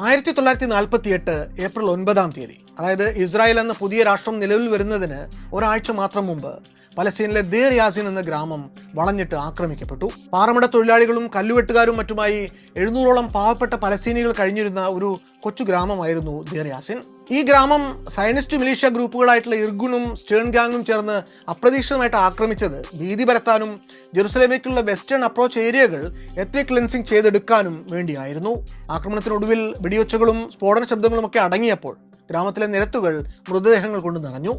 1948 April 9 അതായത് Israel എന്ന പുതിയ രാഷ്ട്രം നിലവിൽ വരുന്നതിന് ഒരാഴ്ച മാത്രം മുമ്പ് പലസ്തീനിലെ ദേർ യാസിൻ എന്ന ഗ്രാമം വളഞ്ഞിട്ട് ആക്രമിക്കപ്പെട്ടു. പാറമട തൊഴിലാളികളും കല്ലുവെട്ടുകാരും മറ്റുമായി 700ഓളം പാവപ്പെട്ട പലസ്തീനികൾ കഴിഞ്ഞിരുന്ന ഒരു കൊച്ചു ഗ്രാമമായിരുന്നു ദേർ യാസിൻ. ഈ ഗ്രാമം സയനിസ്റ്റ് മിലീഷ്യ ഗ്രൂപ്പുകളായിട്ടുള്ള ഇർഗുനും സ്റ്റേൺ ഗാങ്ങും ചേർന്ന് അപ്രതീക്ഷിതമായിട്ട് ആക്രമിച്ചത് ഭീതി പരത്താനും ജെറുസലേമിലേക്കുള്ള വെസ്റ്റേൺ അപ്രോച്ച് ഏരിയകൾ എത്നിക് ക്ലെൻസിംഗ് ചെയ്തെടുക്കാനും വേണ്ടിയായിരുന്നു. ആക്രമണത്തിനൊടുവിൽ വെടിയൊച്ചകളും സ്ഫോടന ശബ്ദങ്ങളും ഒക്കെ അടങ്ങിയപ്പോൾ ഗ്രാമത്തിലെ നിരത്തുകൾ മൃതദേഹങ്ങൾ കൊണ്ട് നിറഞ്ഞു.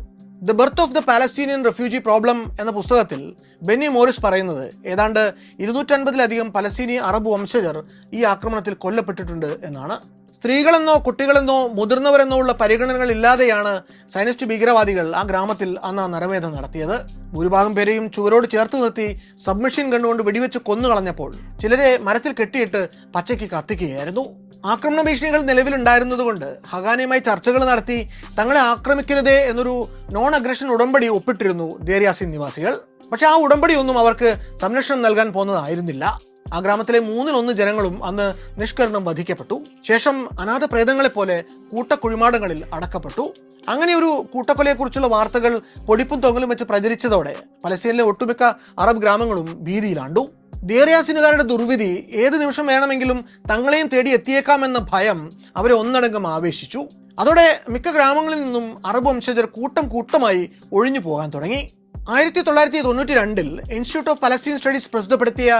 The birth of the Palestinian refugee problem എന്ന പുസ്തകത്തിൽ ബെന്നി മോറിസ് പറയുന്നത് ഏതാണ്ട് 250-ലധികം പലസ്തീനി അറബ് വംശജർ ഈ ആക്രമണത്തിൽ കൊല്ലപ്പെട്ടിട്ടുണ്ട് എന്നാണ്. സ്ത്രീകളെന്നോ കുട്ടികളെന്നോ മുതിർന്നവരെന്നോ ഉള്ള പരിഗണനകൾ ഇല്ലാതെയാണ് സയനിസ്റ്റ് ഭീകരവാദികൾ ആ ഗ്രാമത്തിൽ അന്ന് നരമേധം നടത്തിയത്. ഭൂരിഭാഗം പേരെയും ചുവരോട് ചേർത്ത് നിർത്തി സബ്മെഷീൻ കണ്ടുകൊണ്ട് വെടിവെച്ച് കൊന്നുകളഞ്ഞപ്പോൾ ചിലരെ മരത്തിൽ കെട്ടിയിട്ട് പച്ചയ്ക്ക് കത്തിക്കുകയായിരുന്നു. ആക്രമണ ഭീഷണികൾ നിലവിലുണ്ടായിരുന്നതുകൊണ്ട് ഹഗാനയുമായി ചർച്ചകൾ നടത്തി തങ്ങളെ ആക്രമിക്കരുതേ എന്നൊരു നോൺ അഗ്രഷൻ ഉടമ്പടി ഒപ്പിട്ടിരുന്നു ദേർ യാസിൻ നിവാസികൾ. പക്ഷെ ആ ഉടമ്പടി ഒന്നും അവർക്ക് സംരക്ഷണം നൽകാൻ പോകുന്നതായിരുന്നില്ല. ആ ഗ്രാമത്തിലെ 1/3 ജനങ്ങളും അന്ന് നിഷ്കരണം വധിക്കപ്പെട്ടു. ശേഷം അനാഥ പ്രേതങ്ങളെ പോലെ കൂട്ടക്കുഴിമാടങ്ങളിൽ അടക്കപ്പെട്ടു. അങ്ങനെ ഒരു കൂട്ടക്കൊലയെക്കുറിച്ചുള്ള വാർത്തകൾ പൊടിപ്പും തൊങ്ങലും വെച്ച് പ്രചരിച്ചതോടെ പലസ്തീനിലെ ഒട്ടുമിക്ക അറബ് ഗ്രാമങ്ങളും ഭീതിയിലാണ്ടു. ദേർ യാസിനുകാരുടെ ദുർവിധി ഏത് നിമിഷം വേണമെങ്കിലും തങ്ങളെയും തേടി എത്തിയേക്കാമെന്ന ഭയം അവരെ ഒന്നടങ്കം ആവേശിച്ചു. അതോടെ മിക്ക ഗ്രാമങ്ങളിൽ നിന്നും അറബ് വംശജർ കൂട്ടമായി ഒഴിഞ്ഞു പോകാൻ തുടങ്ങി. 1992 ഇൻസ്റ്റിറ്റ്യൂട്ട് ഓഫ് പലസ്തീൻ സ്റ്റഡീസ് പ്രസിദ്ധപ്പെടുത്തിയ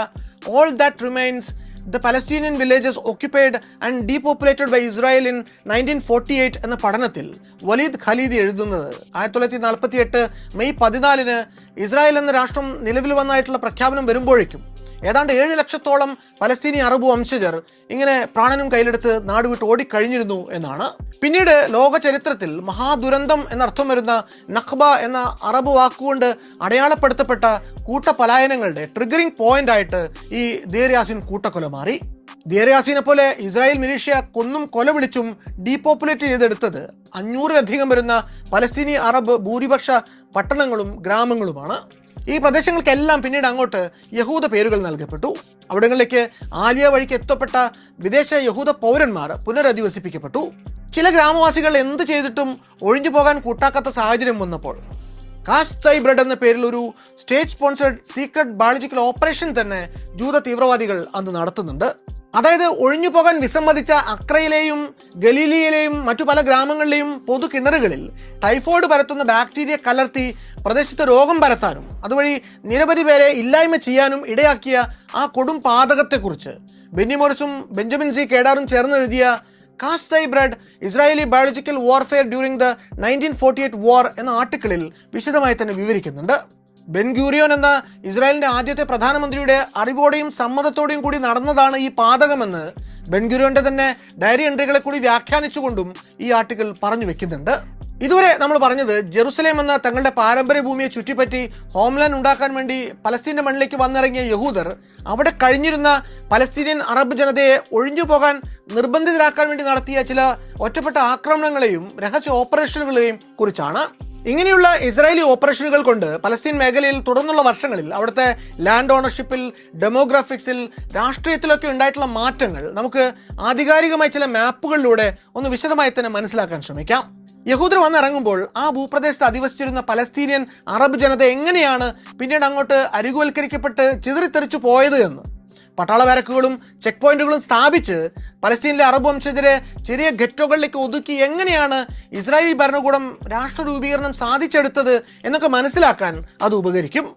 all that remains the Palestinian villages occupied and depopulated by Israel in 1948 എന്ന പഠനത്തിൽ വലീദ് ഖലീദി എഴുതുന്നത് 1948 മെയ് 14 ഇസ്രായേൽ എന്ന രാഷ്ട്രം നിലവിൽ വന്നായിട്ടുള്ള പ്രഖ്യാപനം വരുമ്പോഴേക്കും ഏതാണ്ട് 7 ലക്ഷത്തോളം പലസ്തീനി അറബ് വംശജർ ഇങ്ങനെ പ്രാണനും കയ്യിലെടുത്ത് നാടുവിട്ട് ഓടിക്കഴിഞ്ഞിരുന്നു എന്നാണ്. പിന്നീട് ലോക ചരിത്രത്തിൽ മഹാദുരന്തം എന്നർത്ഥം വരുന്ന നഖ്ബ എന്ന അറബ് വാക്കുകൊണ്ട് അടയാളപ്പെടുത്തപ്പെട്ട കൂട്ടപലായനങ്ങളുടെ ട്രിഗറിംഗ് പോയിന്റ് ആയിട്ട് ഈ ദേർ യാസിൻ കൂട്ടക്കൊല മാറി. ദേർ യാസിനെ പോലെ ഇസ്രായേൽ മിലീഷ്യ കൊന്നും കൊല വിളിച്ചും ഡീപോപ്പുലേറ്റ് ചെയ്തെടുത്തത് 500-ലധികം വരുന്ന പലസ്തീനി അറബ് ഭൂരിപക്ഷ പട്ടണങ്ങളും ഗ്രാമങ്ങളുമാണ്. ഈ പ്രദേശങ്ങൾക്കെല്ലാം പിന്നീട് അങ്ങോട്ട് യഹൂദ പേരുകൾ നൽകപ്പെട്ടു. അവിടങ്ങളിലേക്ക് ആലിയ വഴിക്ക് എത്തപ്പെട്ട വിദേശ യഹൂദ പൗരന്മാർ പുനരധിവസിപ്പിക്കപ്പെട്ടു. ചില ഗ്രാമവാസികൾ എന്ത് ചെയ്തിട്ടും ഒഴിഞ്ഞു പോകാൻ കൂട്ടാക്കാത്ത സാഹചര്യം വന്നപ്പോൾ കാസ്റ്റ് ബ്രെഡ് എന്ന പേരിൽ ഒരു state sponsored secret biological operation തന്നെ ജൂത തീവ്രവാദികൾ അന്ന് നടത്തുന്നുണ്ട്. അതായത് ഒഴിഞ്ഞു പോകാൻ വിസമ്മതിച്ച അക്രയിലെയും ഗലീലിയയിലെയും മറ്റു പല ഗ്രാമങ്ങളിലെയും പൊതു കിണറുകളിൽ ടൈഫോയിഡ് പരത്തുന്ന ബാക്ടീരിയ കലർത്തി പ്രദേശത്ത് രോഗം പരത്താനും അതുവഴി നിരവധി പേരെ ഇല്ലായ്മ ചെയ്യാനും ഇടയാക്കിയ ആ കൊടും പാതകത്തെക്കുറിച്ച് ബെന്നി മോറിസും ബെഞ്ചമിൻ സി കേഡാറും ചേർന്ന് എഴുതിയ കാസ്റ്റ് ദൈ bread Israeli biological warfare during the 1948 വാർ എന്ന ആർട്ടിക്കിളിൽ വിശദമായി തന്നെ വിവരിക്കുന്നുണ്ട്. ബെൻ ഗൂരിയോൻ എന്ന ഇസ്രായേലിന്റെ ആദ്യത്തെ പ്രധാനമന്ത്രിയുടെ അറിവോടെയും സമ്മതത്തോടെയും കൂടി നടന്നതാണ് ഈ പാതകമെന്ന് ബെൻ ഗൂരിയോന്റെ തന്നെ ഡയറി എൻട്രികളെ കൂടി വ്യാഖ്യാനിച്ചുകൊണ്ടും ഈ ആർട്ടിക്കിൾ പറഞ്ഞു വെക്കുന്നുണ്ട്. ഇതുവരെ നമ്മൾ പറഞ്ഞത് ജെറുസലേം എന്ന തങ്ങളുടെ പാരമ്പര്യ ഭൂമിയെ ചുറ്റിപ്പറ്റി ഹോംലാൻഡ് ഉണ്ടാക്കാൻ വേണ്ടി പലസ്തീന്റെ മണ്ണിലേക്ക് വന്നിറങ്ങിയ യഹൂദർ അവിടെ കഴിഞ്ഞിരുന്ന പലസ്തീനിയൻ അറബ് ജനതയെ ഒഴിഞ്ഞു പോകാൻ നിർബന്ധിതരാക്കാൻ വേണ്ടി നടത്തിയ ചില ഒറ്റപ്പെട്ട ആക്രമണങ്ങളെയും രഹസ്യ ഓപ്പറേഷനുകളെയും കുറിച്ചാണ്. ഇങ്ങനെയുള്ള ഇസ്രായേലി ഓപ്പറേഷനുകൾ കൊണ്ട് പലസ്തീൻ മേഖലയിൽ തുടർന്നുള്ള വർഷങ്ങളിൽ അവിടുത്തെ ലാൻഡ് ഓണർഷിപ്പിൽ, ഡെമോഗ്രാഫിക്സിൽ, രാഷ്ട്രീയത്തിലൊക്കെ ഉണ്ടായിട്ടുള്ള മാറ്റങ്ങൾ നമുക്ക് ആധികാരികമായ ചില മാപ്പുകളിലൂടെ ഒന്ന് വിശദമായി തന്നെ മനസ്സിലാക്കാൻ ശ്രമിക്കാം. യഹൂദർ വന്നിറങ്ങുമ്പോൾ ആ ഭൂപ്രദേശത്ത് അധിവസിച്ചിരുന്ന പലസ്തീനിയൻ അറബ് ജനത എങ്ങനെയാണ് പിന്നീട് അങ്ങോട്ട് അരികുവൽക്കരിക്കപ്പെട്ട് ചിതറിത്തെറിച്ചു പോയത് എന്ന്, പട്ടാള ബാരക്കുകളും ചെക്ക് പോയിന്റുകളും സ്ഥാപിച്ച് പലസ്തീനിലെ അറബ് വംശജരെ ചെറിയ ഗെറ്റോകളിലേക്ക് ഒതുക്കി എങ്ങനെയാണ് ഇസ്രായേലി ഭരണകൂടം രാഷ്ട്ര രൂപീകരണം സാധിച്ചെടുത്തത് എന്നൊക്കെ മനസ്സിലാക്കാൻ അത് ഉപകരിക്കും.